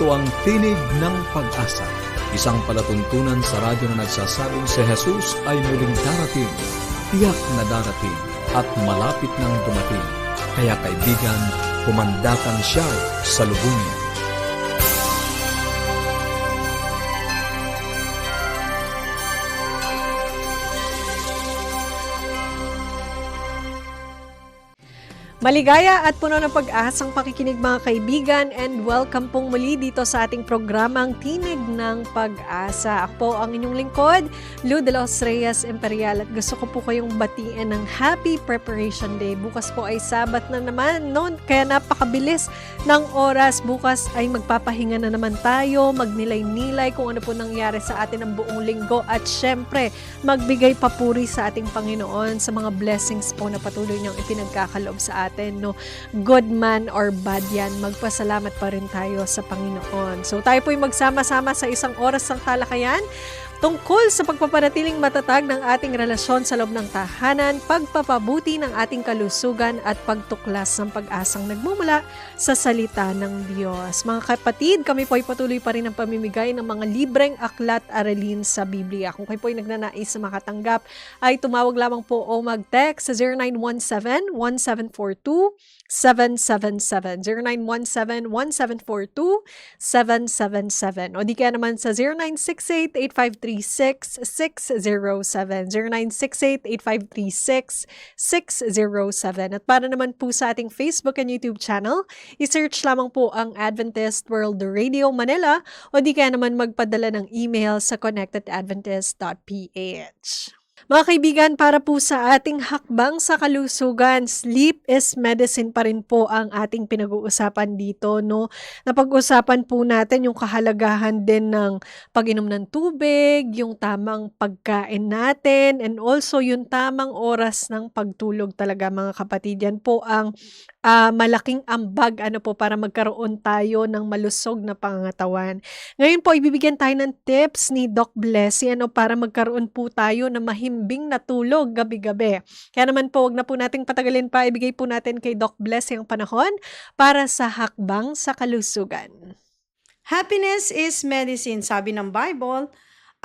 Ito ang Tinig ng Pag-asa, isang palatuntunan sa radyo na nagsasabing si Jesus ay muling darating, tiyak na darating, at malapit nang dumating. Kaya kaibigan, kumandatan siya sa lubungin. Maligaya at puno ng pag-asang pakikinig mga kaibigan, and welcome pong muli dito sa ating programang Tinig ng Pag-asa. Ako po ang inyong lingkod, Lou de los Reyes Imperial, at gusto ko po kayong batiin ng Happy Preparation Day. Bukas po ay Sabat na naman, no? Kaya napakabilis ng oras. Bukas ay magpapahinga na naman tayo, magnilay-nilay kung ano po nangyari sa atin ng buong linggo, at syempre magbigay papuri sa ating Panginoon sa mga blessings po na patuloy niyang ipinagkakalob sa atin. No, good man or bad yan, magpasalamat pa rin tayo sa Panginoon. So tayo po'y magsama-sama sa isang oras ng talakayan tungkol sa pagpapanatiling matatag ng ating relasyon sa loob ng tahanan, pagpapabuti ng ating kalusugan at pagtuklas ng pag-asang nagmumula sa salita ng Diyos. Mga kapatid, kami po ay patuloy pa rin ang pamimigay ng mga libreng aklat aralin sa Biblia. Kung kayo po ay nagnanais na makatanggap, ay tumawag lamang po o mag-text sa 0917-1742-777. 0917-1742-777. O di kaya naman sa 0968-8536-607. 0968-8536-607. At para naman po sa ating Facebook and YouTube channel, i-search lamang po ang Adventist World Radio Manila, o di kaya naman magpadala ng email sa connectedadventist.ph. Mga kaibigan, para po sa ating hakbang sa kalusugan, sleep is medicine pa rin po ang ating pinag-uusapan dito, no? Napag-usapan po natin yung kahalagahan din ng pag-inom ng tubig, yung tamang pagkain natin, and also yung tamang oras ng pagtulog talaga, mga kapatid. Yan po ang malaking ambag po para magkaroon tayo ng malusog na pangangatawan. Ngayon po, ibibigyan tayo ng tips ni Doc Blessy para magkaroon po tayo ng mahimbing na tulog gabi-gabi. Kaya naman po, wag na po nating patagalin pa, ibigay po natin kay Doc Blessy ang panahon para sa hakbang sa kalusugan. Happiness is medicine, sabi ng Bible.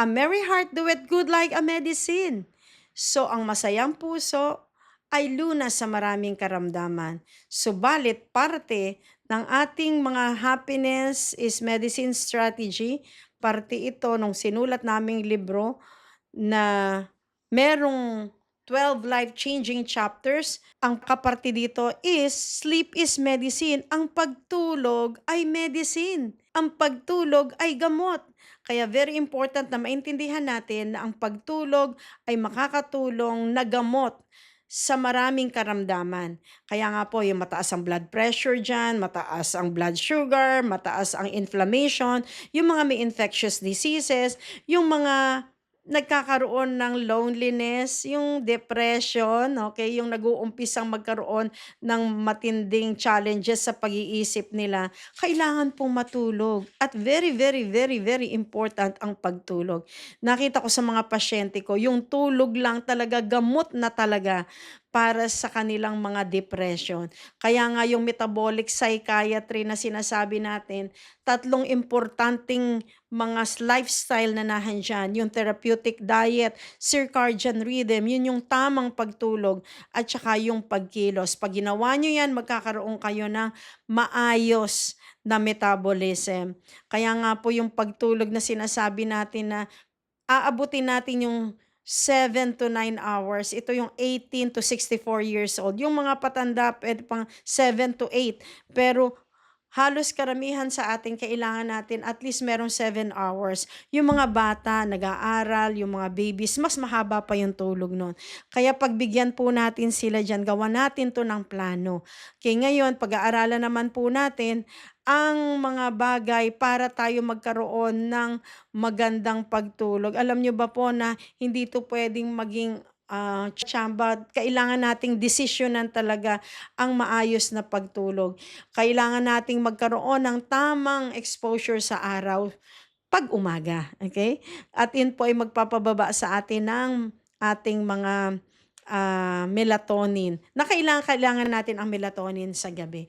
A merry heart doeth good like a medicine. So, ang masayang puso ay lunas sa maraming karamdaman. Subalit, parte ng ating mga happiness is medicine strategy, parte ito nung sinulat naming libro na merong 12 life-changing chapters. Ang kaparte dito is sleep is medicine. Ang pagtulog ay medicine. Ang pagtulog ay gamot. Kaya very important na maintindihan natin na ang pagtulog ay makakatulong na gamot sa maraming karamdaman. Kaya nga po, yung mataas ang blood pressure dyan, mataas ang blood sugar, mataas ang inflammation, yung mga may infectious diseases, yung mga nagkakaroon ng loneliness, yung depression, okay, yung nag-uumpisang magkaroon ng matinding challenges sa pag-iisip nila, kailangan pong matulog. At very, very, very, very important ang pagtulog. Nakita ko sa mga pasyente ko, yung tulog lang talaga, gamot na talaga para sa kanilang mga depression. Kaya nga yung metabolic psychiatry na sinasabi natin, 3 importanteng mga lifestyle na nahandyan, yung therapeutic diet, circadian rhythm, yun yung tamang pagtulog, at saka yung pagkilos. Pag ginawa nyo yan, magkakaroon kayo ng maayos na metabolism. Kaya nga po yung pagtulog na sinasabi natin na aabutin natin yung 7 to 9 hours. Ito yung 18 to 64 years old. Yung mga patanda, pwede pang 7 to 8. Pero halos karamihan sa atin, kailangan natin at least merong 7 hours. Yung mga bata, nag-aaral, yung mga babies, mas mahaba pa yung tulog nun. Kaya pagbigyan po natin sila dyan, gawa natin to ng plano. Okay, ngayon, pag-aaralan naman po natin ang mga bagay para tayo magkaroon ng magandang pagtulog. Alam nyo ba po na hindi to pwedeng maging tsamba, kailangan nating desisyonan talaga ang maayos na pagtulog. Kailangan nating magkaroon ng tamang exposure sa araw pag umaga. Okay? At yun po ay magpapababa sa atin ng ating mga melatonin, na kailangan natin ang melatonin sa gabi.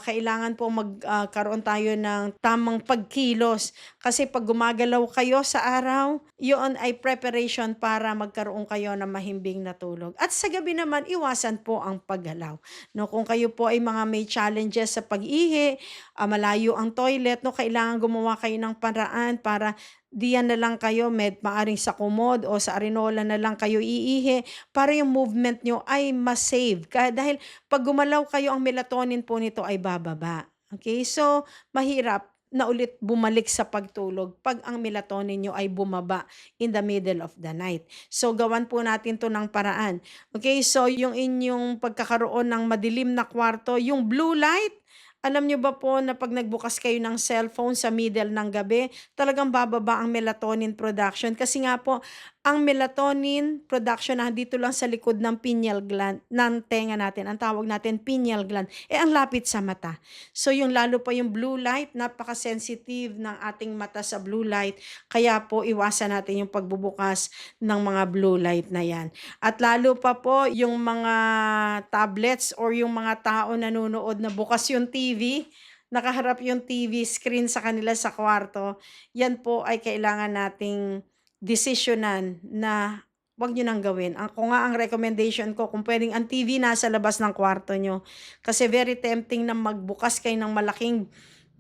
Kailangan po magkaroon tayo ng tamang pagkilos kasi 'pag gumagalaw kayo sa araw, 'yun ay preparation para magkaroon kayo ng mahimbing na tulog. At sa gabi naman, iwasan po ang paggalaw, 'no. Kung kayo po ay mga may challenges sa pag-ihi, malayo ang toilet, 'no, kailangan gumawa kayo ng paraan para diyan na lang kayo, maaaring sa kumod o sa arenola na lang kayo iihi para yung movement nyo ay ma-save. Dahil 'pag gumalaw kayo, ang melatonin po nito ay bababa. Okay, so mahirap na ulit bumalik sa pagtulog 'pag ang melatonin niyo ay bumaba in the middle of the night. So gawan po natin 'to ng paraan. Okay, so yung inyong pagkakaroon ng madilim na kwarto, yung blue light, alam niyo ba po na 'pag nagbukas kayo ng cellphone sa middle ng gabi, talagang bababa ang melatonin production kasi nga po ang melatonin production nandito lang sa likod ng pineal gland ng tenga natin, ang tawag natin pineal gland, ang lapit sa mata. So yung lalo pa yung blue light, napaka-sensitive ng ating mata sa blue light, kaya po iwasan natin yung pagbubukas ng mga blue light na yan. At lalo pa po yung mga tablets or yung mga tao nanonood na bukas yung TV, nakaharap yung TV screen sa kanila sa kwarto, yan po ay kailangan nating desisyonan na 'wag niyo nang gawin. Ako nga ang recommendation ko kung puwedeng ang TV nasa labas ng kwarto niyo. Kasi very tempting na magbukas kayo ng malaking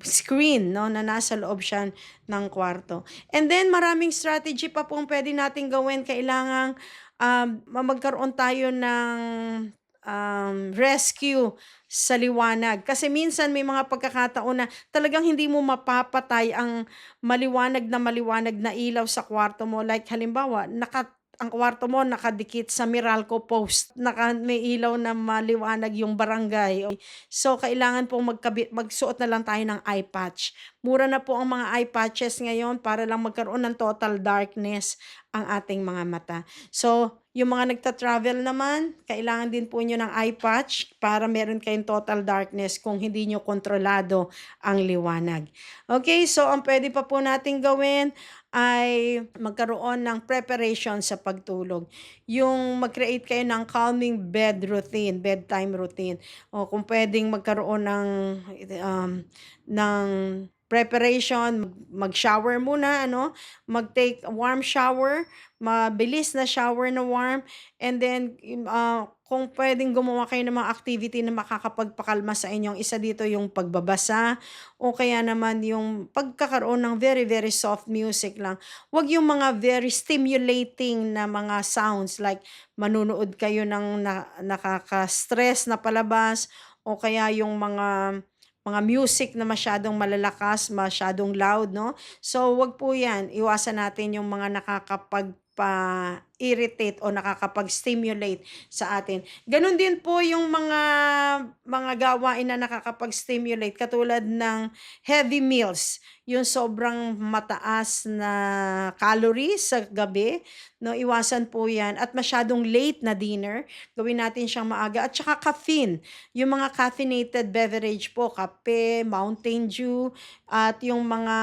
screen, 'no, na nasa loob siya ng kwarto. And then maraming strategy pa pong puwede nating gawin. Kailangang, magkaroon tayo ng, rescue sa liwanag. Kasi minsan may mga pagkakataon na talagang hindi mo mapapatay ang maliwanag na ilaw sa kwarto mo. Like halimbawa, ang kwarto mo nakadikit sa Meralco post, may ilaw na maliwanag yung barangay. So kailangan pong magsuot na lang tayo ng eye patch. Mura na po ang mga eye patches ngayon para lang magkaroon ng total darkness ang ating mga mata. So yung mga nagta-travel naman, kailangan din po niyo ng eye patch para meron kayong total darkness kung hindi niyo kontrolado ang liwanag. Okay, so ang puwede pa po nating gawin ay magkaroon ng preparation sa pagtulog. Yung mag-create kayo ng calming bedtime routine. O kung puwedeng magkaroon ng preparation, mag-shower muna, ano, mag-take a warm shower, mabilis na shower na warm, and then kung puwedeng gumawa kayo ng mga activity na makakapagpakalma sa inyong isa dito yung pagbabasa o kaya naman yung pagkakaroon ng very, very soft music lang. Huwag yung mga very stimulating na mga sounds like manunood kayo ng nakaka-stress na palabas o kaya yung mga music na masyadong malalakas, masyadong loud, 'no? So, wag po 'yan. Iwasan natin yung mga nakakapagpa-irritate o nakakapag-stimulate sa atin. Gano'n din po yung mga gawain na nakakapag-stimulate katulad ng heavy meals, yung sobrang mataas na calories sa gabi, 'no, iwasan po 'yan at masyadong late na dinner, gawin natin siyang maaga at saka caffeine. Yung mga caffeinated beverage po, kape, Mountain Dew, at yung mga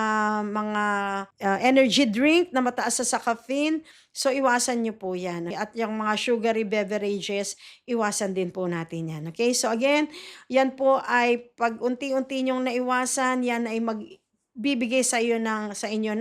energy drink na mataas sa caffeine, so iwasan niyo po 'yan. At yung mga sugary beverages, iwasan din po natin 'yan, okay? So again, 'yan po ay 'pag unti-unti niyong naiwasan, 'yan ay magbibigay sa inyo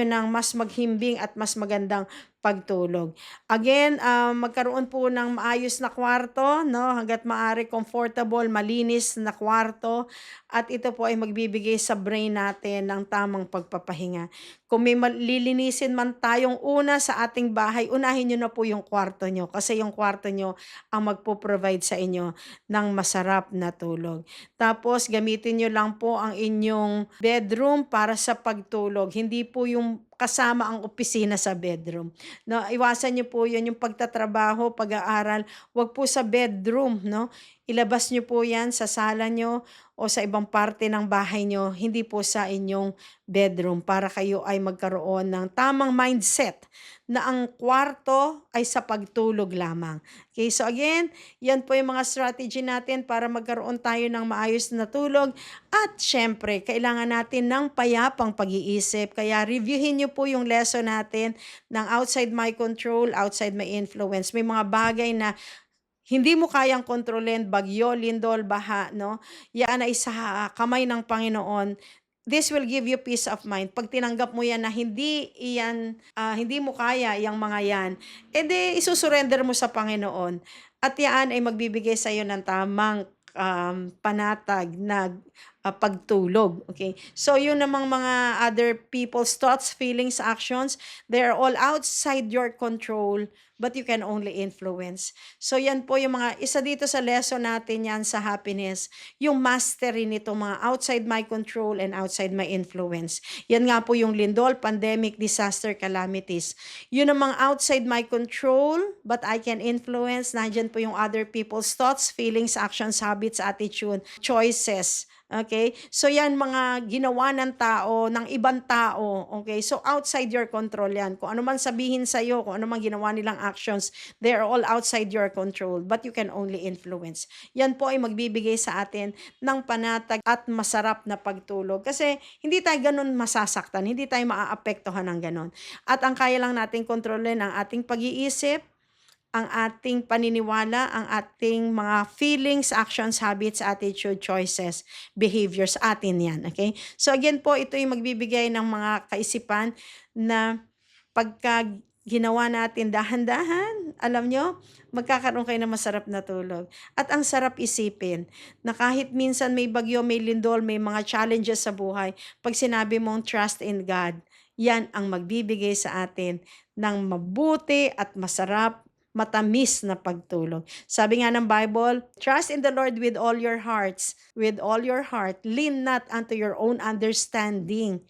ng mas maghimbing at mas magandang pagtulog. Again, magkaroon po ng maayos na kwarto, 'no, hangga't maaari comfortable, malinis na kwarto at ito po ay magbibigay sa brain natin ng tamang pagpapahinga. Kung may lilinisin man tayong una sa ating bahay, unahin niyo na po yung kwarto niyo kasi yung kwarto niyo ang magpo-provide sa inyo ng masarap na tulog. Tapos gamitin niyo lang po ang inyong bedroom para sa pagtulog, hindi po yung kasama ang opisina sa bedroom. No, iwasan niyo po 'yun, yung pagtatrabaho, pag-aaral, 'wag po sa bedroom, 'no. Ilabas niyo po 'yan sa sala niyo o sa ibang parte ng bahay niyo, hindi po sa inyong bedroom para kayo ay magkaroon ng tamang mindset na ang kwarto ay sa pagtulog lamang. Okay, so again, yan po yung mga strategy natin para magkaroon tayo ng maayos na tulog. At syempre, kailangan natin ng payapang pag-iisip. Kaya reviewin nyo po yung lesson natin ng outside my control, outside my influence. May mga bagay na hindi mo kayang kontrolin, bagyo, lindol, baha, no? Yan ay sa kamay ng Panginoon. This will give you peace of mind. Pag tinanggap mo yan na hindi mo kaya yung mga yan, edi isusurrender mo sa Panginoon. At yan ay magbibigay sa iyo ng tamang panatag na pagtulog. Okay? So yun namang mga other people's thoughts, feelings, actions, they're all outside your control, but you can only influence. So yan po yung mga isa dito sa lesson natin yan sa happiness, yung mastery nito mga outside my control and outside my influence. Yan nga po yung lindol, pandemic, disaster, calamities. Yun namang outside my control, but I can influence. Nandyan po yung other people's thoughts, feelings, actions, habits, attitude, choices. Okay? So yan mga ginawa ng tao, ng ibang tao. Okay? So outside your control yan. Kung ano man sabihin sa'yo, kung ano man ginawa nilang actions, they are all outside your control. But you can only influence. Yan po ay magbibigay sa atin ng panatag at masarap na pagtulog. Kasi hindi tayo ganun masasaktan. Hindi tayo maaapektuhan ng ganun. At ang kaya lang natin kontrolin ang ating pag-iisip, ang ating paniniwala, ang ating mga feelings, actions, habits, attitude, choices, behaviors, atin yan. Okay? So again po, ito yung magbibigay ng mga kaisipan na pagka ginawa natin dahan-dahan, alam nyo, magkakaroon kayo ng masarap na tulog. At ang sarap isipin na kahit minsan may bagyo, may lindol, may mga challenges sa buhay, pag sinabi mong trust in God, yan ang magbibigay sa atin ng mabuti at masarap matamis na pagtulog. Sabi nga ng Bible, trust in the Lord with all your hearts, with all your heart, lean not unto your own understanding.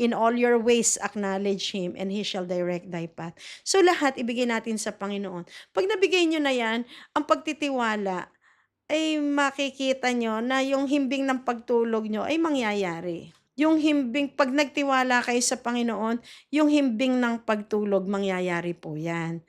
In all your ways, acknowledge Him, and He shall direct thy path. So lahat, ibigay natin sa Panginoon. Pag nabigay nyo na yan, ang pagtitiwala, ay makikita nyo na yung himbing ng pagtulog nyo ay mangyayari. Yung himbing, pag nagtiwala kayo sa Panginoon, yung himbing ng pagtulog, mangyayari po yan.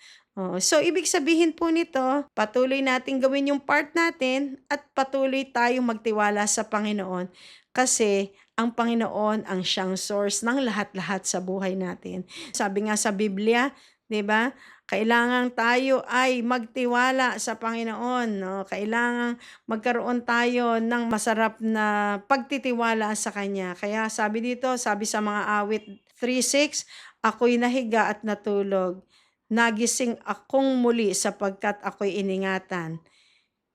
So, ibig sabihin po nito, patuloy natin gawin yung part natin at patuloy tayong magtiwala sa Panginoon kasi ang Panginoon ang siyang source ng lahat-lahat sa buhay natin. Sabi nga sa Biblia, 'di ba? Kailangan tayo ay magtiwala sa Panginoon, no? Kailangan magkaroon tayo ng masarap na pagtitiwala sa Kanya. Kaya sabi dito, sabi sa mga awit 3:6, ako'y nahiga at natulog. Nagising akong muli sapagkat ako'y iningatan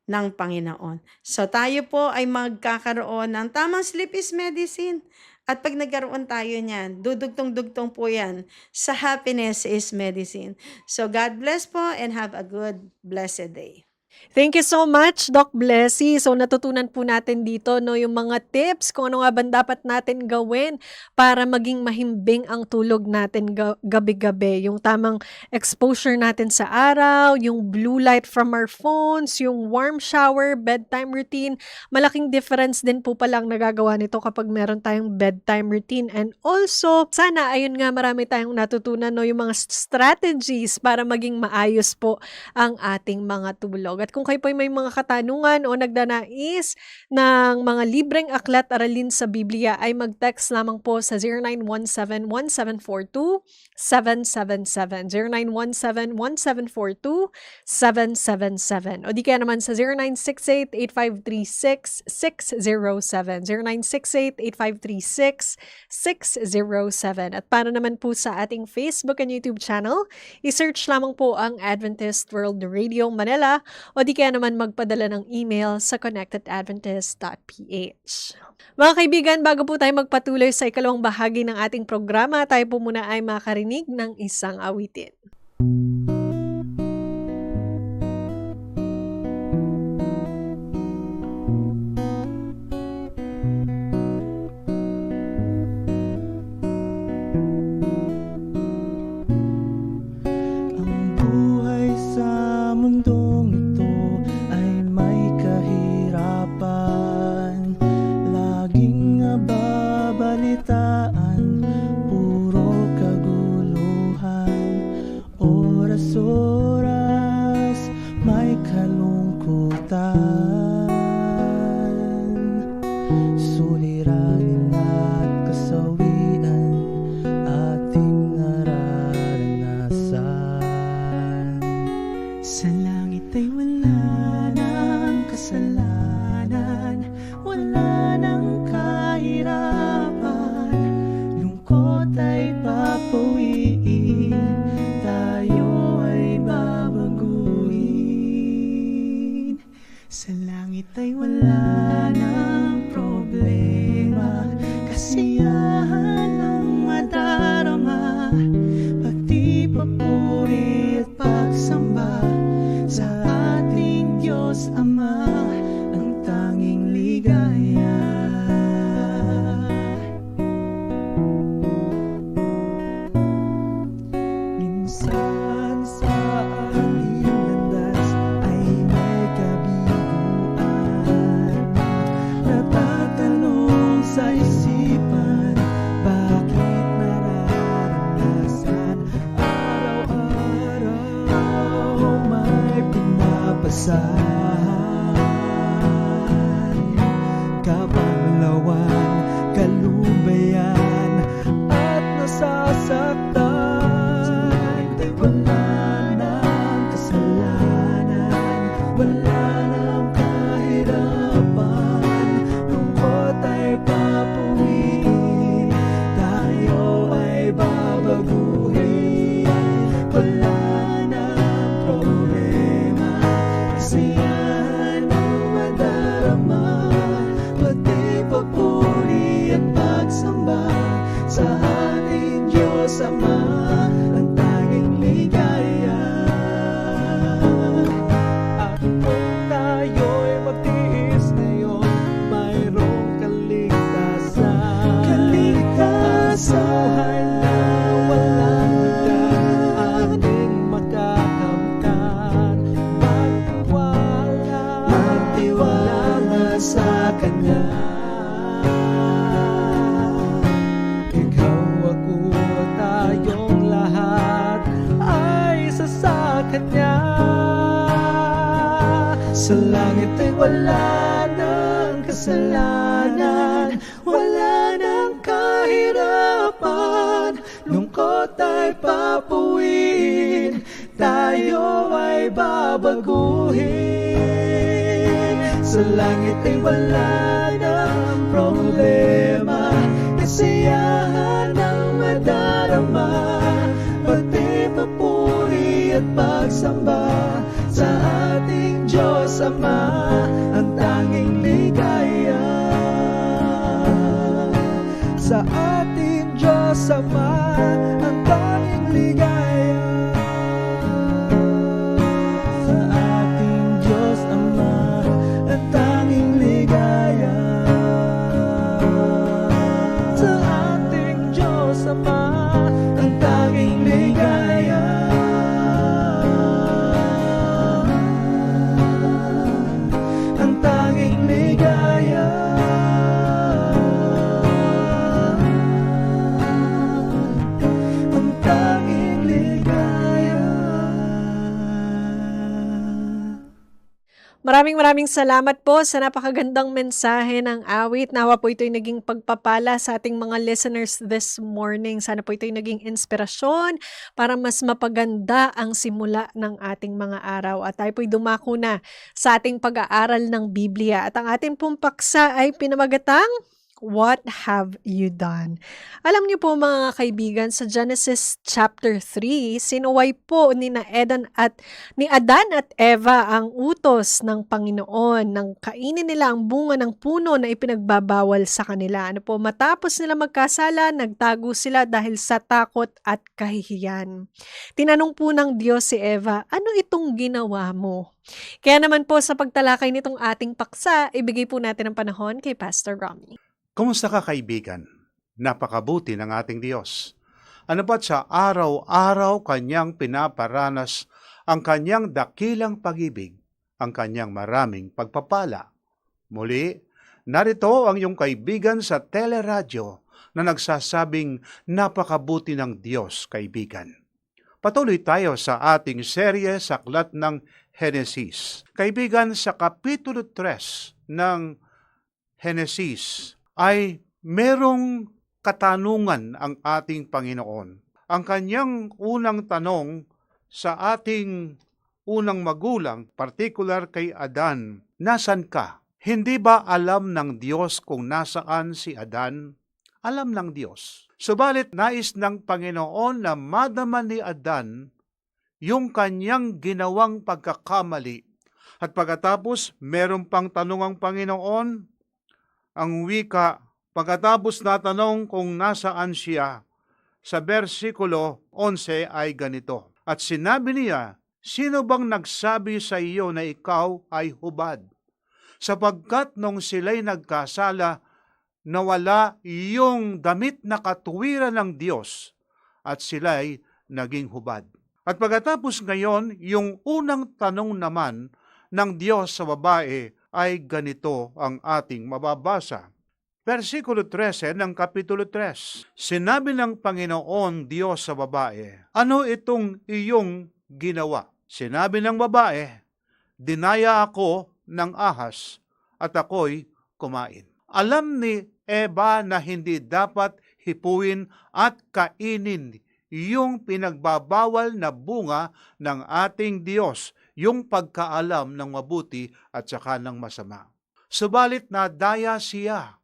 ng Panginoon. So tayo po ay magkakaroon ng tamang sleep is medicine. At pag nagkaroon tayo niyan, dudugtong-dugtong po yan sa happiness is medicine. So God bless po and have a good, blessed day. Thank you so much, Doc Blessy. So natutunan po natin dito no yung mga tips kung ano nga ba dapat natin gawin para maging mahimbing ang tulog natin gabi-gabi. Yung tamang exposure natin sa araw, yung blue light from our phones, yung warm shower, bedtime routine. Malaking difference din po palang nagagawa nito kapag meron tayong bedtime routine. And also, sana ayun nga marami tayong natutunan no yung mga strategies para maging maayos po ang ating mga tulog. At kung kayo po may mga katanungan o nagdanais ng mga libreng aklat aralin sa Biblia ay mag-text lamang po sa 0917-1742-777. 0917-1742-777. O di kaya naman sa 0968-8536-607. 0968-8536-607. At para naman po sa ating Facebook and YouTube channel, i-search lamang po ang Adventist World Radio Manila o di kaya naman magpadala ng email sa connectedadventist.ph. Mga kaibigan, bago po tayo magpatuloy sa ikalawang bahagi ng ating programa, tayo po muna ay makarinig ng isang awitin. Ang buhay sa mundong ito ay may kahirapan, laging nababalitaan Sa langit ay wala ng kasalanan, wala ng kahirapan, lungkot ay papawiin, tayo ay babaguhin. Sa langit ay wala ng problema, kasiyahan ang madarama, pati papuri at pagsamba sa ating Diyos Ama, ang tanging ligaya. Minsan sa ating landas ay may kabiguan, natatanong sa isipan, bakit nararanasan araw-araw may pinapasahan, kapanglawan, kalubayan at nasasaktan. Wala ng kasalanan, wala ng kahirapan, lungkot ay papawiin, tayo ay babaguhin. Wala ng problema, kasiyahan ang madarama, pati papuri at pagsamba sa ating Diyos Ama, ang tanging ligaya. At kung tayo'y magtiis ngayon, mayroong kaligtasan. Buhay na walang hanggan, ating makakamtan. Magtiwala sa Kanya. Ikaw, ako, tayong lahat ay isa sa Kanya. Sa langit ay wala ng kasalanan, wala ng kahirapan, lungkot ay papawiin, tayo ay babaguhin. Sa langit ay wala ng problema, kasiyahan ang madarama, pati papuri at pagsamba sa ating Diyos Ama, ang tanging ligaya. Sa ating Diyos Ama, ang tanging ligaya. Sa ating Diyos Ama, ang tanging ligaya. Sa ating Diyos Ama, ang tanging ligaya. Ang tanging ligaya. Ang tanging ligaya. Maraming salamat po sa napakagandang mensahe ng awit. Nawa po ito'y naging pagpapala sa ating mga listeners this morning. Sana po ito'y naging inspirasyon para mas mapaganda ang simula ng ating mga araw. At tayo po'y dumako na sa ating pag-aaral ng Biblia. At ang ating pong paksa ay pinamagatang, What Have You Done? Alam niyo po mga kaibigan, sa Genesis chapter 3, sinuway po ni Adan at Eva ang utos ng Panginoon nang kainin nila ang bunga ng puno na ipinagbabawal sa kanila. Matapos nila magkasala, nagtago sila dahil sa takot at kahihiyan. Tinanong po ng Diyos si Eva, ano itong ginawa mo? Kaya naman po sa pagtalakay nitong ating paksa, ibigay po natin ang panahon kay Pastor Romy. Kumusta ka kaibigan? Napakabuti ng ating Diyos. Ano ba't sa araw-araw Kanyang pinaparanas ang Kanyang dakilang pag-ibig, ang Kanyang maraming pagpapala. Muli, narito ang iyong kaibigan sa teleradyo na nagsasabing napakabuti ng Diyos, kaibigan. Patuloy tayo sa ating serye sa Aklat ng Henesis. Kaibigan, sa Kapitulo 3 ng Henesis, ay merong katanungan ang ating Panginoon. Ang kanyang unang tanong sa ating unang magulang, particular kay Adan, nasan ka? Hindi ba alam ng Diyos kung nasaan si Adan? Alam ng Diyos. Subalit nais ng Panginoon na madama ni Adan yung kanyang ginawang pagkakamali. At pagkatapos, meron pang tanong ang Panginoon, ang wika, pagkatapos na tanong kung nasaan siya, sa versikulo 11 ay ganito. At sinabi niya, sino bang nagsabi sa iyo na ikaw ay hubad? Sapagkat nung sila'y nagkasala, nawala yung damit na katuwiran ng Diyos at sila'y naging hubad. At pagkatapos ngayon, yung unang tanong naman ng Diyos sa babae ay ganito ang ating mababasa. Versikulo 13 ng Kapitulo 3. Sinabi ng Panginoon Diyos sa babae, ano itong iyong ginawa? Sinabi ng babae, dinaya ako ng ahas at ako'y kumain. Alam ni Eva na hindi dapat hipuin at kainin yung pinagbabawal na bunga ng ating Diyos, yung pagkaalam ng mabuti at saka ng masama. Subalit nadaya siya.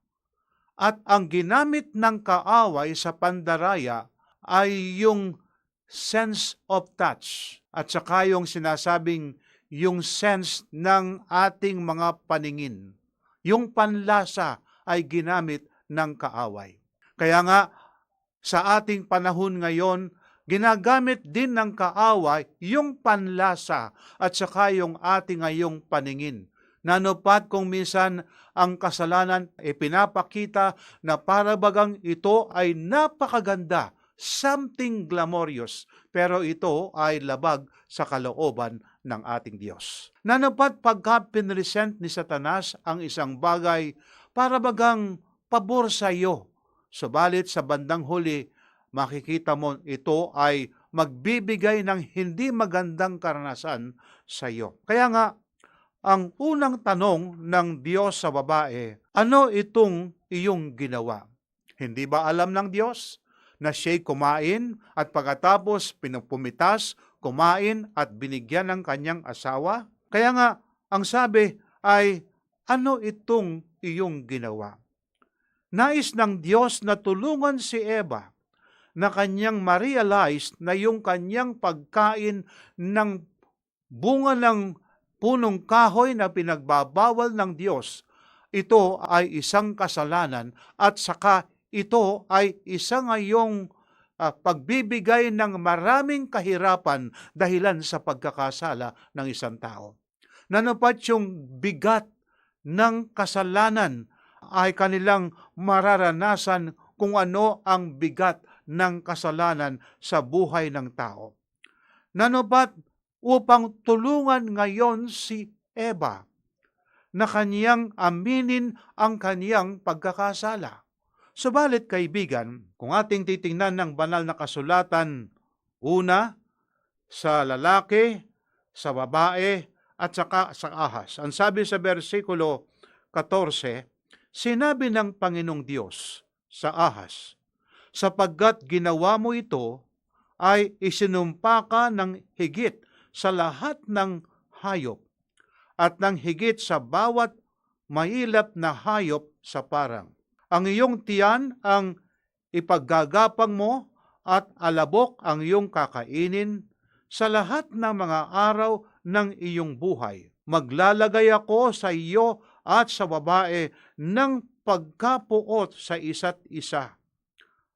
At ang ginamit ng kaaway sa pandaraya ay yung sense of touch at saka yung sinasabing yung sense ng ating mga paningin. Yung panlasa ay ginamit ng kaaway. Kaya nga, sa ating panahon ngayon, ginagamit din ng kaaway yung panlasa at saka yung ating ngayong paningin. Nanupat kung minsan ang kasalanan ay pinapakita na para bagang ito ay napakaganda, something glamorous, pero ito ay labag sa kalooban ng ating Diyos. Nanupat pagka pinresent ni Satanas ang isang bagay para bagang pabor sa iyo. Subalit sa bandang huli, makikita mo ito ay magbibigay ng hindi magandang karanasan sa iyo. Kaya nga, ang unang tanong ng Diyos sa babae, ano itong iyong ginawa? Hindi ba alam ng Diyos na siya'y kumain at pagkatapos pinupumitas, kumain at binigyan ng kanyang asawa? Kaya nga, ang sabi ay, ano itong iyong ginawa? Nais ng Diyos na tulungan si Eva na kanyang ma-realize na yung kanyang pagkain ng bunga ng punong kahoy na pinagbabawal ng Diyos, ito ay isang kasalanan at saka ito ay isang ngayong pagbibigay ng maraming kahirapan dahilan sa pagkakasala ng isang tao. Nanupat yung bigat ng kasalanan ay kanilang mararanasan kung ano ang bigat ng kasalanan sa buhay ng tao. Nanupat upang tulungan ngayon si Eva na kaniyang aminin ang kaniyang pagkakasala. Subalit kaibigan, kung ating titingnan ng banal na kasulatan, una, sa lalaki, sa babae, at saka sa ahas. Ang sabi sa versikulo 14, sinabi ng Panginoong Diyos sa ahas, sapagkat ginawa mo ito, ay isinumpa ka ng higit sa lahat ng hayop at ng higit sa bawat mailap na hayop sa parang. Ang iyong tiyan ang ipaggagapang mo at alabok ang iyong kakainin sa lahat ng mga araw ng iyong buhay. Maglalagay ako sa iyo at sa babae ng pagkapuot sa isa't isa.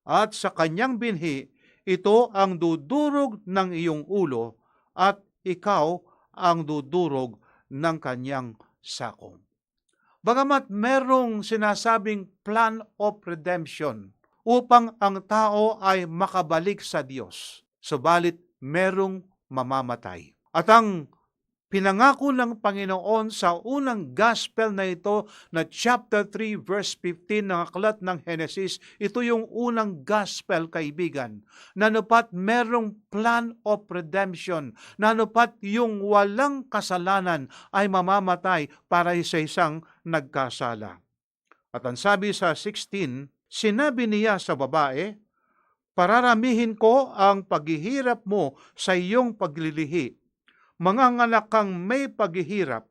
At sa kanyang binhi, ito ang dudurog ng iyong ulo at ikaw ang dudurog ng kanyang sakong. Bagamat merong sinasabing plan of redemption upang ang tao ay makabalik sa Diyos, subalit merong mamamatay. At ang pinangako ng Panginoon sa unang gospel na ito na chapter 3 verse 15 ng aklat ng Genesis, ito yung unang gospel, kaibigan. Nanupat merong plan of redemption. Nanupat yung walang kasalanan ay mamamatay para sa isang nagkasala. At ang sabi sa 16, sinabi niya sa babae, pararamihin ko ang paghihirap mo sa iyong paglilihi. manganganak kang may paghihirap,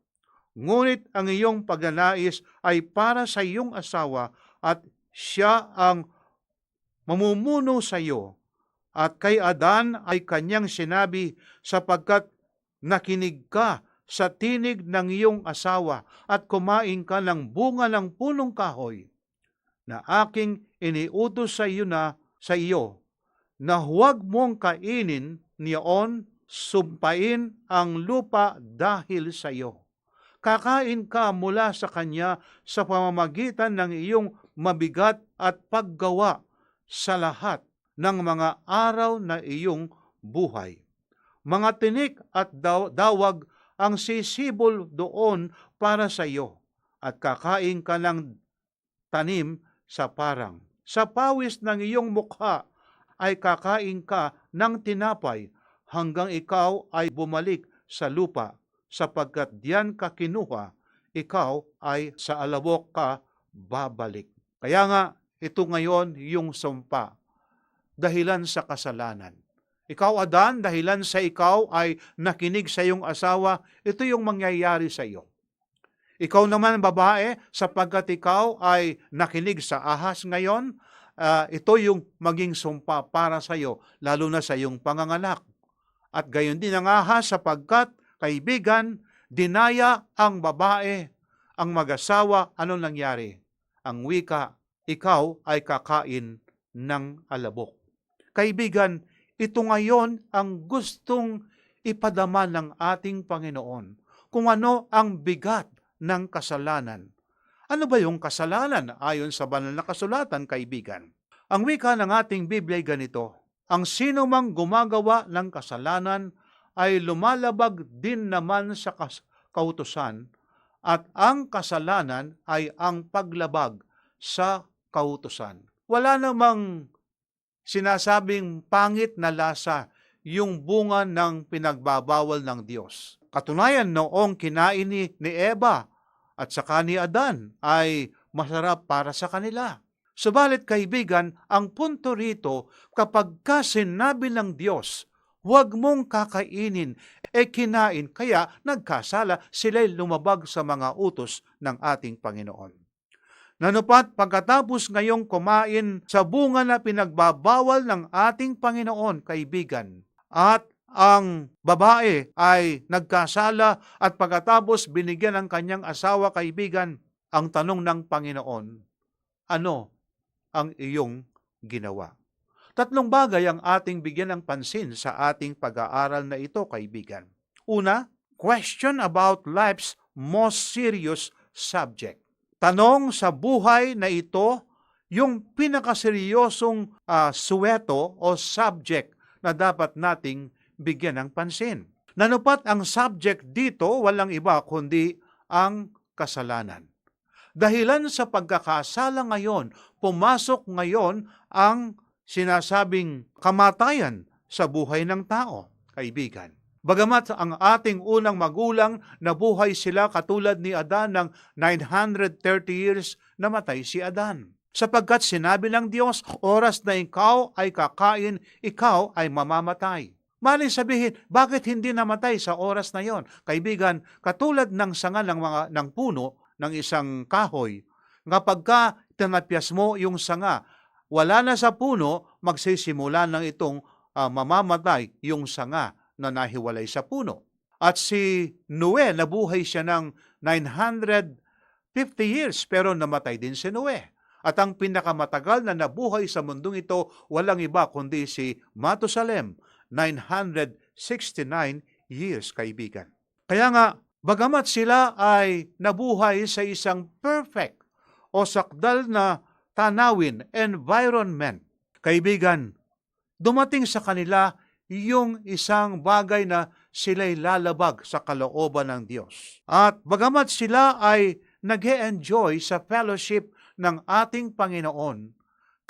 ngunit ang iyong pagnanais ay para sa iyong asawa at siya ang mamumuno sa iyo. At kay Adan ay kanyang sinabi, sapagkat nakinig ka sa tinig ng iyong asawa at kumain ka ng bunga ng punong kahoy na aking iniutos sa iyo na huwag mong kainin niyon, sumpain ang lupa dahil sa iyo. Kakain ka mula sa kanya sa pamamagitan ng iyong mabigat at paggawa sa lahat ng mga araw na iyong buhay. Mga tinik at dawag ang sisibol doon para sa iyo, at kakain ka ng tanim sa parang. Sa pawis ng iyong mukha ay kakain ka ng tinapay hanggang ikaw ay bumalik sa lupa, sapagkat diyan ka kinuha, ikaw ay sa alabok ka babalik. Kaya nga, ito ngayon yung sumpa, dahilan sa kasalanan. Ikaw, Adan, dahilan sa ikaw ay nakinig sa iyong asawa, ito yung mangyayari sa iyo. Ikaw naman, babae, sapagkat ikaw ay nakinig sa ahas ngayon, ito yung maging sumpa para sa iyo, lalo na sa iyong panganganak. At gayon din ang ahas, sapagkat, kaibigan, dinaya ang babae, ang mag-asawa, anong nangyari? Ang wika, ikaw ay kakain ng alabok. Kaibigan, ito ngayon ang gustong ipadama ng ating Panginoon, kung ano ang bigat ng kasalanan. Ano ba yung kasalanan ayon sa banal na kasulatan, kaibigan? Ang wika ng ating Biblia ay ganito, ang sino mang gumagawa ng kasalanan ay lumalabag din naman sa kautusan, at ang kasalanan ay ang paglabag sa kautusan. Wala namang sinasabing pangit na lasa yung bunga ng pinagbabawal ng Diyos. Katunayan, noong kinain ni Eva at saka ni Adan ay masarap para sa kanila. Subalit, kaibigan, ang punto rito, kapag sinabi ng Diyos, huwag mong kakainin, kinain, kaya nagkasala, sila'y lumabag sa mga utos ng ating Panginoon. Nanupat, pagkatapos ngayong kumain sa bunga na pinagbabawal ng ating Panginoon, kaibigan, at ang babae ay nagkasala at pagkatapos binigyan ng kanyang asawa, kaibigan, ang tanong ng Panginoon, ano ang iyong ginawa? Tatlong bagay ang ating bigyan ng pansin sa ating pag-aaral na ito, kaibigan. Una, question about life's most serious subject. Tanong sa buhay na ito, yung pinakaseryosong suweto o subject na dapat nating bigyan ng pansin. Nanupat ang subject dito, walang iba kundi ang kasalanan. Dahilan sa pagkakasala ngayon, pumasok ngayon ang sinasabing kamatayan sa buhay ng tao, kaibigan. Bagamat ang ating unang magulang, nabuhay sila katulad ni Adan ng 930 years, namatay si Adan. Sapagkat sinabi ng Diyos, oras na ikaw ay kakain, ikaw ay mamamatay. Maling sabihin, bakit hindi namatay sa oras na yon? Kaibigan, katulad ng sanga ng puno ng isang kahoy, kapag ka tinapyas mo yung sanga, wala na sa puno, magsisimula ng itong mamamatay yung sanga na nahiwalay sa puno. At si Noe, nabuhay siya ng 950 years, pero namatay din si Noe. At ang pinakamatagal na nabuhay sa mundong ito, walang iba kundi si Matusalem, 969 years, kaibigan. Kaya nga, bagamat sila ay nabuhay sa isang perfect o sakdal na tanawin, environment, kaibigan, dumating sa kanila yung isang bagay na sila'y lalabag sa kalooban ng Diyos. At bagamat sila ay nag-e-enjoy sa fellowship ng ating Panginoon,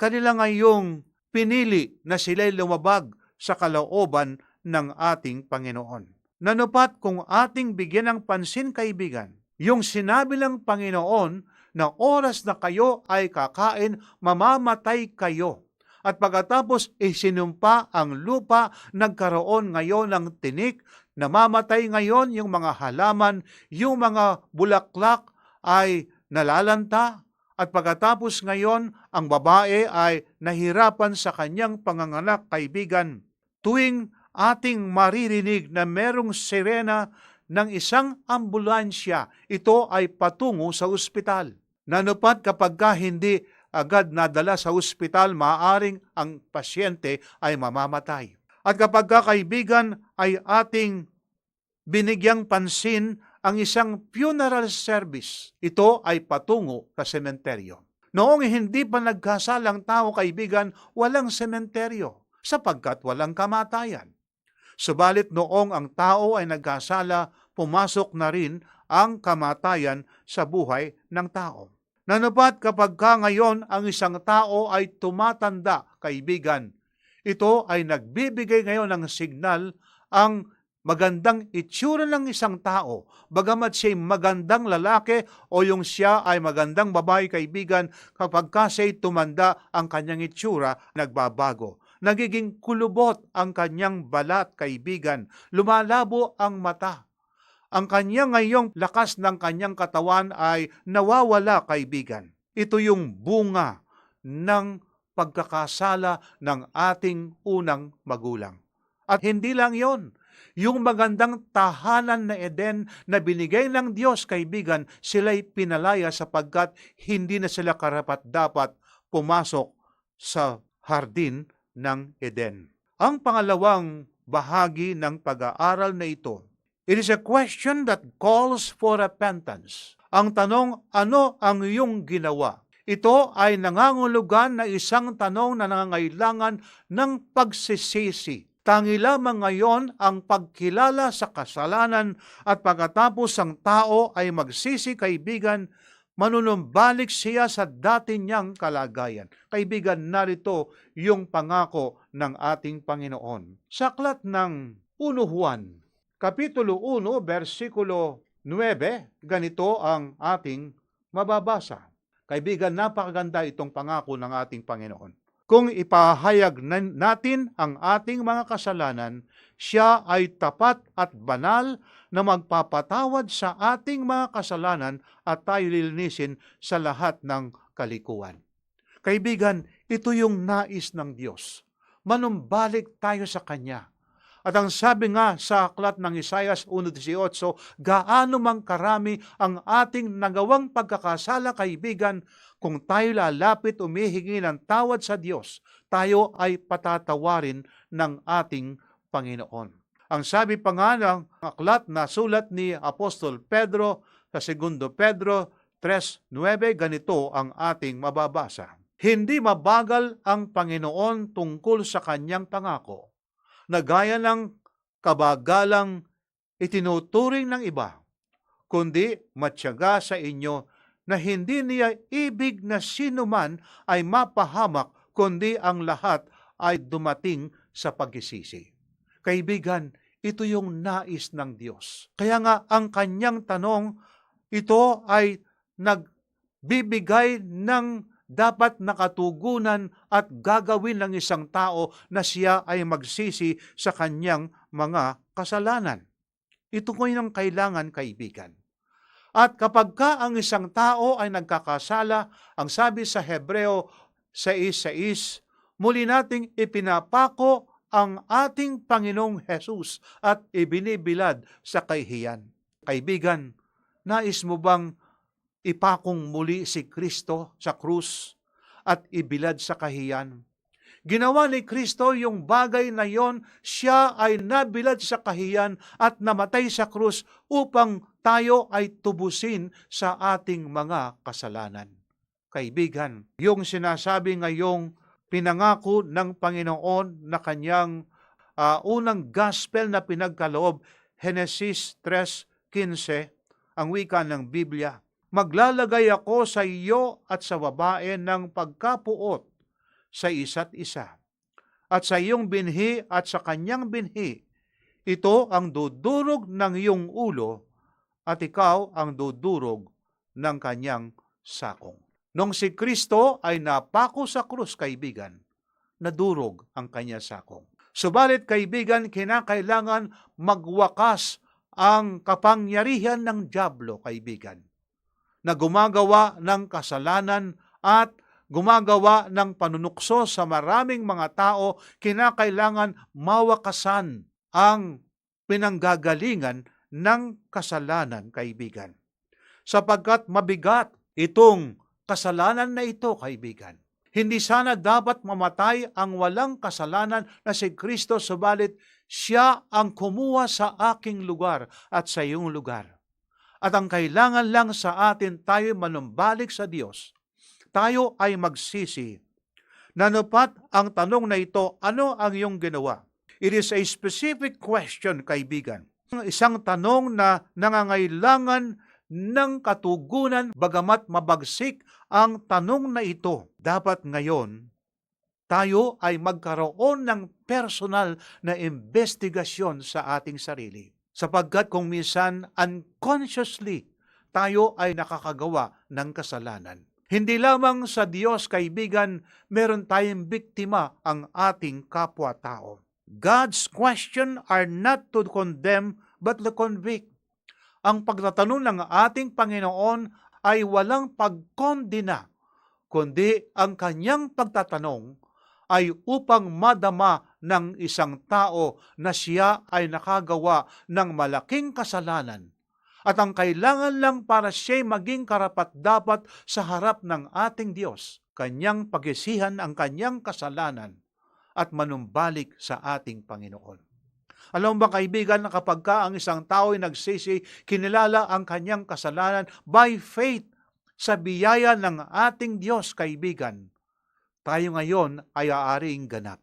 kanila ngayong pinili na sila'y lumabag sa kalooban ng ating Panginoon. Nanupat kung ating bigyan ng pansin, kaibigan, yung sinabi ng Panginoon na oras na kayo ay kakain, mamamatay kayo. At pagkatapos isinumpa ang lupa, nagkaroon ngayon ng tinik, namamatay ngayon yung mga halaman, yung mga bulaklak ay nalalanta, at pagkatapos ngayon, ang babae ay nahirapan sa kanyang panganganak, kaibigan. Tuwing ating maririnig na merong sirena ng isang ambulansya, ito ay patungo sa ospital. Nanupat kapag hindi agad nadala sa ospital, maaaring ang pasyente ay mamamatay. At kapag kaibigan ay ating binigyang pansin ang isang funeral service, ito ay patungo sa sementeryo. Noong hindi pa nagkasalang tao, kaibigan, walang sementeryo sapagkat walang kamatayan. Subalit noong ang tao ay nagkasala, pumasok na rin ang kamatayan sa buhay ng tao. Nanupat kapag ngayon ang isang tao ay tumatanda, kaibigan, ito ay nagbibigay ngayon ng signal ang magandang itsura ng isang tao. Bagamat siya'y magandang lalaki o yung siya ay magandang babae, kaibigan, kapag siya'y tumanda, ang kanyang itsura nagbabago. Nagiging kulubot ang kanyang balat, kaibigan. Lumalabo ang mata. Ang kanyang ngayong lakas ng kanyang katawan ay nawawala, kaibigan. Ito yung bunga ng pagkakasala ng ating unang magulang. At hindi lang yon, yung magandang tahanan na Eden na binigay ng Diyos, kaibigan, sila'y pinalaya sapagkat hindi na sila karapat-dapat pumasok sa hardin ng Eden. Ang pangalawang bahagi ng pag-aaral na ito, it is a question that calls for repentance. Ang tanong, ano ang iyong ginawa? Ito ay nangangulugan na isang tanong na nangangailangan ng pagsisisi. Tangi lamang ngayon ang pagkilala sa kasalanan at pagkatapos ang tao ay magsisi, kaibigan, manunumbalik siya sa dati niyang kalagayan. Kaibigan, narito yung pangako ng ating Panginoon. Sa aklat ng 1 Juan, Kapitulo 1, versikulo 9, ganito ang ating mababasa. Kaibigan, napakaganda itong pangako ng ating Panginoon. Kung ipahayag natin ang ating mga kasalanan, siya ay tapat at banal na magpapatawad sa ating mga kasalanan at tayo lilinisin sa lahat ng kalikuan. Kaibigan, ito yung nais ng Diyos. Manumbalik tayo sa Kanya. At ang sabi nga sa aklat ng Isaias 1:18, gaano mang karami ang ating nagawang pagkakasala, kaibigan, kung tayo lalapit umihingi ng tawad sa Diyos, tayo ay patatawarin ng ating Panginoon. Ang sabi pa nga ng aklat na sulat ni Apostol Pedro sa 2 Pedro 3:9, ganito ang ating mababasa. Hindi mabagal ang Panginoon tungkol sa kanyang pangako, na gaya ng kabagalang itinuturing ng iba, kundi matyaga sa inyo na hindi niya ibig na sinuman ay mapahamak, kundi ang lahat ay dumating sa pagsisisi. Kaibigan, ito yung nais ng Diyos. Kaya nga ang kanyang tanong, ito ay nagbibigay ng dapat nakatugunan at gagawin ng isang tao na siya ay magsisi sa kanyang mga kasalanan. Ito ko yung kailangan, kaibigan. At kapag ang isang tao ay nagkakasala, ang sabi sa Hebreo 6:6, muli nating ipinapako ang ating Panginoong Jesus at ibinibilad sa kahihiyan. Kaibigan, nais mo bang ipakong muli si Kristo sa krus at ibilad sa kahihiyan? Ginawa ni Kristo yung bagay na yon, siya ay nabilad sa kahihiyan at namatay sa krus upang tayo ay tubusin sa ating mga kasalanan. Kaibigan, yung sinasabi ngayong pinangako ng Panginoon na kanyang unang gospel na pinagkaloob, Genesis 3:15, ang wika ng Biblia, maglalagay ako sa iyo at sa babae ng pagkapuot sa isa't isa, at sa iyong binhi at sa kanyang binhi, ito ang dudurog ng iyong ulo at ikaw ang dudurog ng kanyang sakong. Nung si Kristo ay napako sa krus, kaibigan, nadurog ang kanyang sakong. Subalit kaibigan, kinakailangan magwakas ang kapangyarihan ng dyablo, kaibigan, na gumagawa ng kasalanan at gumagawa ng panunukso sa maraming mga tao. Kinakailangan mawakasan ang pinanggagalingan ng kasalanan, kaibigan. Sapagkat mabigat itong kasalanan na ito, kaibigan. Hindi sana dapat mamatay ang walang kasalanan na si Kristo, subalit siya ang kumuha sa aking lugar at sa iyong lugar. At ang kailangan lang sa atin, tayo manumbalik sa Diyos. Tayo ay magsisi. Nanupat ang tanong na ito, ano ang iyong ginawa? It is a specific question, kaibigan. Isang tanong na nangangailangan ng katugunan, bagamat mabagsik ang tanong na ito. Dapat ngayon, tayo ay magkaroon ng personal na investigasyon sa ating sarili. Sapagkat kung minsan unconsciously, tayo ay nakakagawa ng kasalanan. Hindi lamang sa Diyos, kaibigan, meron tayong biktima, ang ating kapwa-tao. God's question are not to condemn but to convict. Ang pagtatanong ng ating Panginoon ay walang pagkondena, kundi ang kanyang pagtatanong ay upang madama ng isang tao na siya ay nakagawa ng malaking kasalanan. At ang kailangan lang para siya maging karapat-dapat sa harap ng ating Diyos, kanyang pagisihan ang kanyang kasalanan at manumbalik sa ating Panginoon. Alam mo ba, kaibigan, na kapag ang isang tao ay nagsisi, kinilala ang kanyang kasalanan by faith sa biyaya ng ating Diyos, kaibigan, tayo ngayon ay aaring ganap.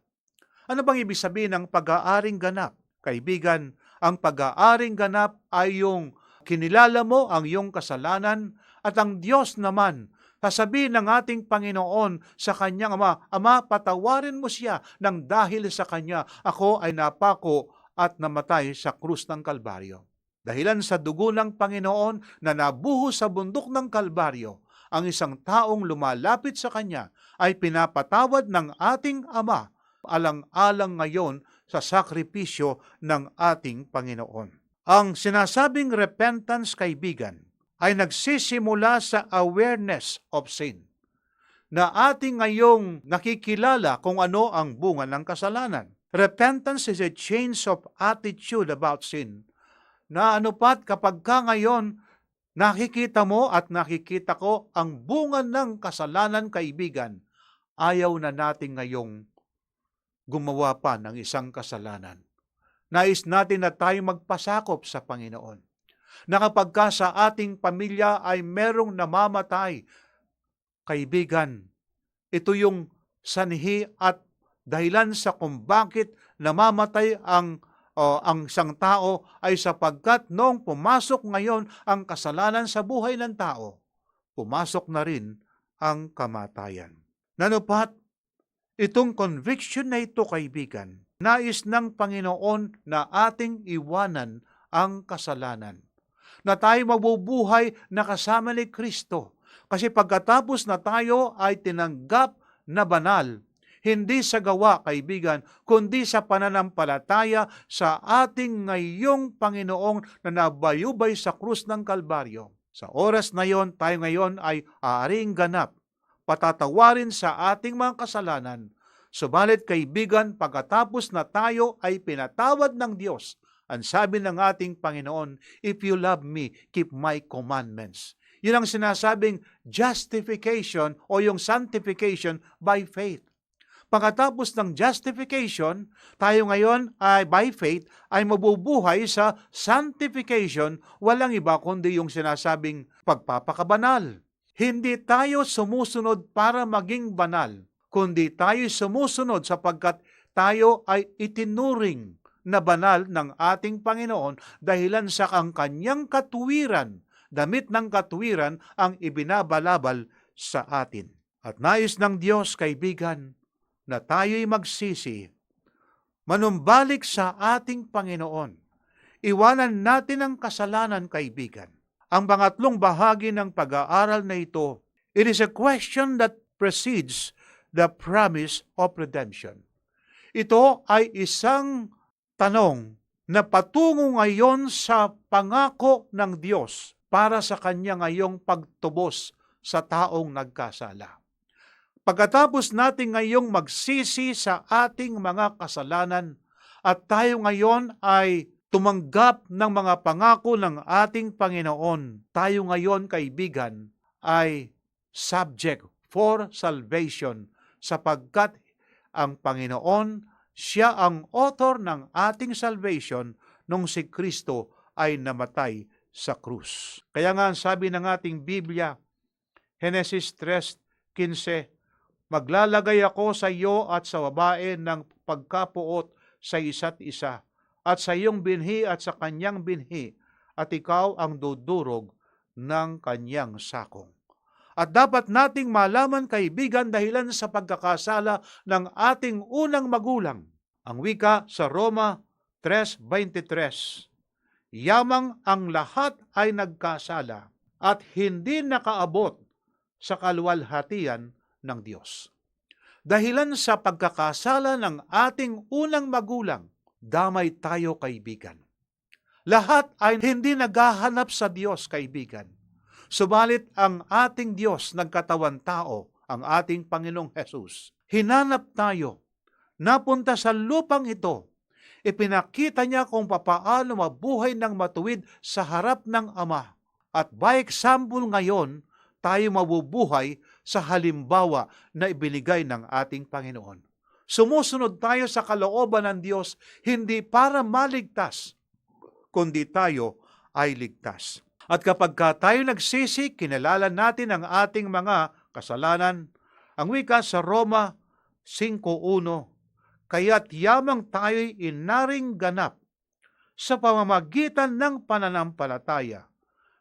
Ano bang ibig sabihin ng pag-aaring ganap? Kaibigan, ang pag-aaring ganap ay yung kinilala mo ang iyong kasalanan at ang Diyos naman, sasabihin ng ating Panginoon sa kanyang Ama, Ama, patawarin mo siya nang dahil sa kanya ako ay napako at namatay sa krus ng Kalbaryo. Dahilan sa dugo ng Panginoon na nabuhos sa bundok ng Kalbaryo, ang isang taong lumalapit sa kanya ay pinapatawad ng ating Ama, alang-alang ngayon sa sakripisyo ng ating Panginoon. Ang sinasabing repentance, kaibigan, ay nagsisimula sa awareness of sin, na ating ngayong nakikilala kung ano ang bunga ng kasalanan. Repentance is a change of attitude about sin. Na anupat kapag ka ngayon nakikita mo at nakikita ko ang bunga ng kasalanan, kaibigan, ayaw na natin ngayong gumawa pa ng isang kasalanan. Nais natin na tayo magpasakop sa Panginoon. Na kapag ka sa ating pamilya ay merong namamatay, kaibigan, ito yung sanhi at dahilan sa kung bakit namamatay ang isang tao ay sapagkat noong pumasok ngayon ang kasalanan sa buhay ng tao, pumasok na rin ang kamatayan. Nanupat, itong conviction na ito, kaibigan, nais ng Panginoon na ating iwanan ang kasalanan. Na tayo mabubuhay na kasama ni Kristo. Kasi pagkatapos na tayo ay tinanggap na banal, hindi sa gawa, kaibigan, kundi sa pananampalataya sa ating ngayong Panginoong na nabayubay sa krus ng Kalbaryo. Sa oras na yon, tayo ngayon ay aaring ganap, patatawarin sa ating mga kasalanan. Subalit, kaibigan, pagkatapos na tayo ay pinatawad ng Diyos, ang sabi ng ating Panginoon, if you love me, keep my commandments. Yun ang sinasabing justification o yung sanctification by faith. Pagkatapos ng justification, tayo ngayon ay by faith ay mabubuhay sa sanctification, walang iba kundi yung sinasabing pagpapakabanal. Hindi tayo sumusunod para maging banal, kundi tayo sumusunod sapagkat tayo ay itinuring na banal ng ating Panginoon dahilan sa ang kanyang katuwiran, damit ng katuwiran ang ibinabalabal sa atin. At nais ng Diyos, kaibigan, na tayo'y magsisi, manumbalik sa ating Panginoon. Iwanan natin ang kasalanan, kaibigan. Ang pangatlong bahagi ng pag-aaral na ito, it is a question that precedes the promise of redemption. Ito ay isang tanong na patungo ngayon sa pangako ng Diyos para sa kanya ngayong pagtubos sa taong nagkasala. Pagkatapos natin ngayong magsisi sa ating mga kasalanan at tayo ngayon ay tumanggap ng mga pangako ng ating Panginoon, tayo ngayon, kaibigan, ay subject for salvation sapagkat ang Panginoon, siya ang author ng ating salvation nung si Kristo ay namatay sa krus. Kaya nga sabi ng ating Biblia, Genesis 3:15, maglalagay ako sa iyo at sa babae ng pagkapuot sa isa't isa, at sa iyong binhi at sa kanyang binhi, at ikaw ang dudurog ng kanyang sakong. At dapat nating malaman, kaibigan, dahilan sa pagkakasala ng ating unang magulang. Ang wika sa Roma 3:23, yamang ang lahat ay nagkasala at hindi nakaabot sa kaluwalhatian ng Diyos. Dahilan sa pagkakasala ng ating unang magulang, damay tayo, kaibigan. Lahat ay hindi naghahanap sa Diyos, kaibigan. Subalit ang ating Diyos, nagkatawan tao, ang ating Panginoong Hesus, hinanap tayo, napunta sa lupang ito, ipinakita niya kung papaano mabuhay ng matuwid sa harap ng Ama. At by example ngayon, tayo mabubuhay sa halimbawa na ibinigay ng ating Panginoon. Sumusunod tayo sa kalooban ng Diyos, hindi para maligtas, kundi tayo ay ligtas. At kapag tayo nagsisi, kinalala natin ang ating mga kasalanan. Ang wika sa Roma 5:1, kaya't yamang tayo'y inaring ganap sa pamamagitan ng pananampalataya,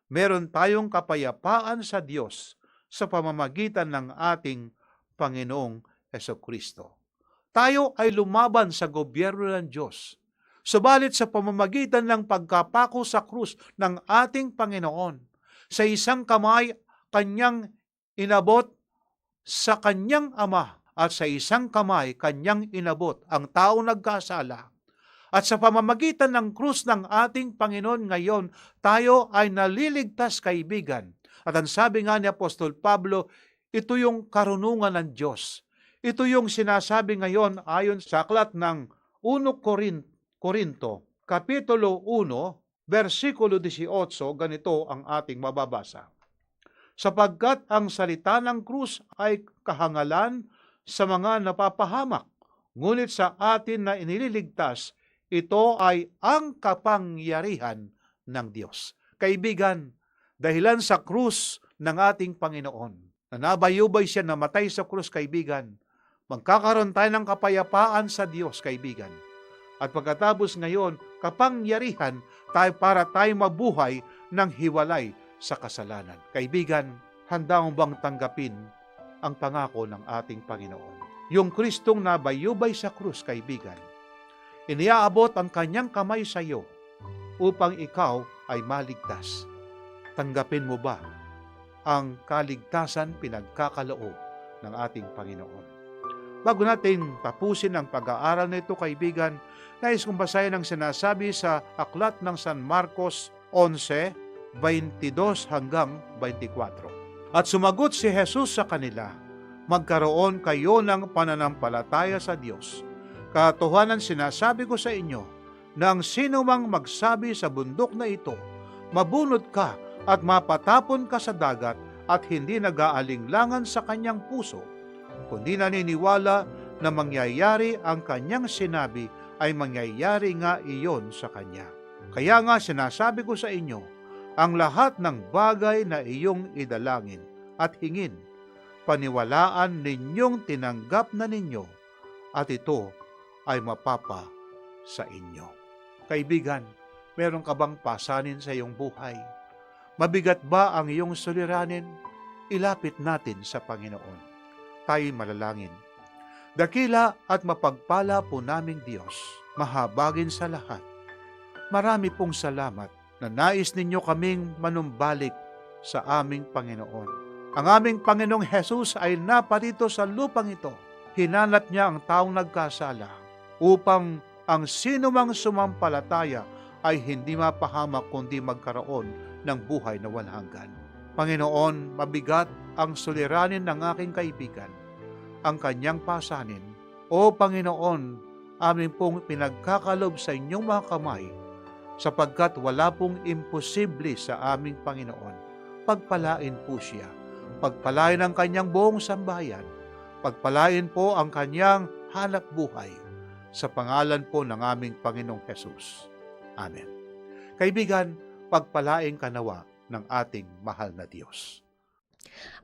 meron tayong kapayapaan sa Diyos sa pamamagitan ng ating Panginoong Hesukristo. Tayo ay lumaban sa gobyerno ng Diyos, subalit sa pamamagitan ng pagkapako sa krus ng ating Panginoon, sa isang kamay kanyang inabot sa kanyang Ama, at sa isang kamay kanyang inabot ang taong nagkasala. At sa pamamagitan ng krus ng ating Panginoon ngayon, tayo ay naliligtas, kaibigan. At ang sabi nga ni Apostol Pablo, ito yung karunungan ng Diyos. Ito yung sinasabi ngayon ayon sa aklat ng 1 Korinto, Kapitulo 1, versikulo 18, ganito ang ating mababasa. Sapagkat ang salita ng krus ay kahangalan sa mga napapahamak, ngunit sa atin na inililigtas, ito ay ang kapangyarihan ng Diyos. Kaibigan, dahilan sa krus ng ating Panginoon, na nabayubay siya, namatay sa krus, kaibigan, magkakaroon tayo ng kapayapaan sa Diyos, kaibigan. At pagkatapos ngayon, kapangyarihan tayo para tayo mabuhay ng hiwalay sa kasalanan. Kaibigan, handa mo bang tanggapin ang pangako ng ating Panginoon? Yung Kristong nabayubay sa krus, kaibigan, iniaabot ang kanyang kamay sa iyo upang ikaw ay maligtas. Tanggapin mo ba ang kaligtasan pinagkakaloob ng ating Panginoon? Bago natin tapusin ang pag-aaral na ito, kaibigan, nais kong basahin ang sinasabi sa aklat ng San Marcos 11:22 hanggang 24. At sumagot si Jesus sa kanila, magkaroon kayo ng pananampalataya sa Diyos. Katotohanan sinasabi ko sa inyo, na ang sino mang magsabi sa bundok na ito, mabunot ka at mapatapon ka sa dagat, at hindi nag-aalinlangan sa kanyang puso, kundi naniniwala na mangyayari ang kanyang sinabi, ay mangyayari nga iyon sa kanya. Kaya nga sinasabi ko sa inyo, ang lahat ng bagay na iyong idalangin at hingin, paniwalaan ninyong tinanggap na ninyo, at ito ay mapapa sa inyo. Kaibigan, meron ka bang pasanin sa iyong buhay? Mabigat ba ang iyong suliranin? Ilapit natin sa Panginoon. Tayo'y malalangin. Dakila at mapagpala po naming Diyos, mahabagin sa lahat. Marami pong salamat na nais ninyo kaming manumbalik sa aming Panginoon. Ang aming Panginoong Hesus ay naparito sa lupang ito. Hinanap niya ang taong nagkasala. upang ang sinumang sumampalataya ay hindi mapahamak kundi magkaroon ng buhay na walang hanggan. Panginoon, mabigat ang suliranin ng aking kaibigan, ang kanyang pasanin. O Panginoon, amin pong pinagkakalob sa inyong mga kamay, sapagkat wala pong imposible sa aming Panginoon. Pagpalain po siya. Pagpalain ang kanyang buong sambayan. Pagpalain po ang kanyang hanap buhay. Sa pangalan po ng aming Panginoong Hesus. Amen. Kaibigan, pagpalain ka nawa ng ating mahal na Diyos.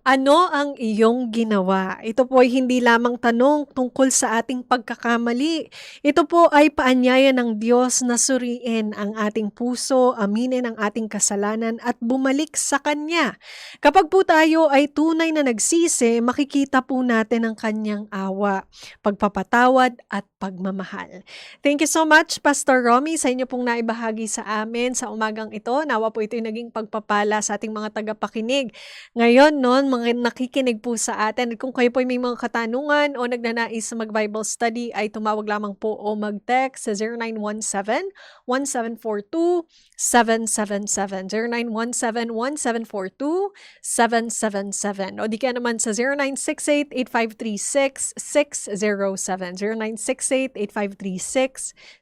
Ano ang iyong ginawa? Ito po ay hindi lamang tanong tungkol sa ating pagkakamali. Ito po ay paanyaya ng Diyos na suriin ang ating puso, aminin ang ating kasalanan at bumalik sa Kanya. Kapag po tayo ay tunay na nagsisi, makikita po natin ang Kanyang awa, pagpapatawad at pagmamahal. Thank you so much, Pastor Romy, sa inyo pong naibahagi sa amin sa umagang ito. Nawa po ito'y naging pagpapala sa ating mga tagapakinig. Ngayon, mga nakikinig po sa atin. Kung kayo po may mga katanungan o nagnanais sa mag-Bible study, ay tumawag lamang po o mag-text sa 0917-1742-777. 0917-1742-777. O di kaya naman sa 0968-8536-607.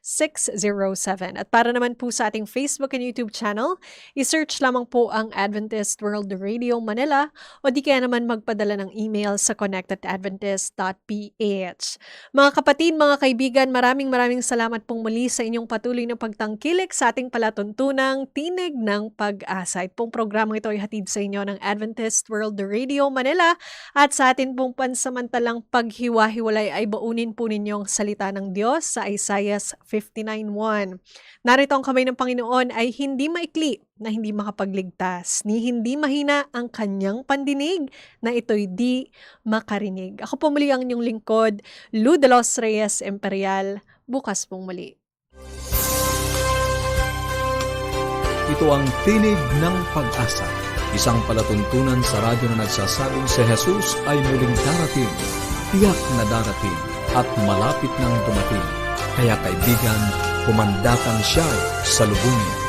0968-8536-607. At para naman po sa ating Facebook and YouTube channel, i-search lamang po ang Adventist World Radio Manila o di kaya naman magpadala ng email sa connect@adventist.ph. Mga kapatid, mga kaibigan, maraming salamat pong muli sa inyong patuloy na pagtangkilik sa ating palatuntunang Tinig ng Pag-asa. Itong programang ito ay hatid sa inyo ng Adventist World Radio Manila at sa atin pong pansamantalang paghiwa-hiwalay ay baunin po ninyo ang salita ng Diyos sa Isaiah 59:1. Narito ang kamay ng Panginoon ay hindi maikli na hindi makapagligtas, ni hindi mahina ang kanyang pandinig na ito'y di makarinig. Ako po muli ang inyong lingkod, Lou de los Reyes Imperial. Bukas pong muli. Ito ang Tinig ng Pag-asa, isang palatuntunan sa radyo na nagsasabing si Jesus ay muling darating, tiyak na darating at malapit nang dumating. Kaya kaibigan, kumandatan siya sa lubungin.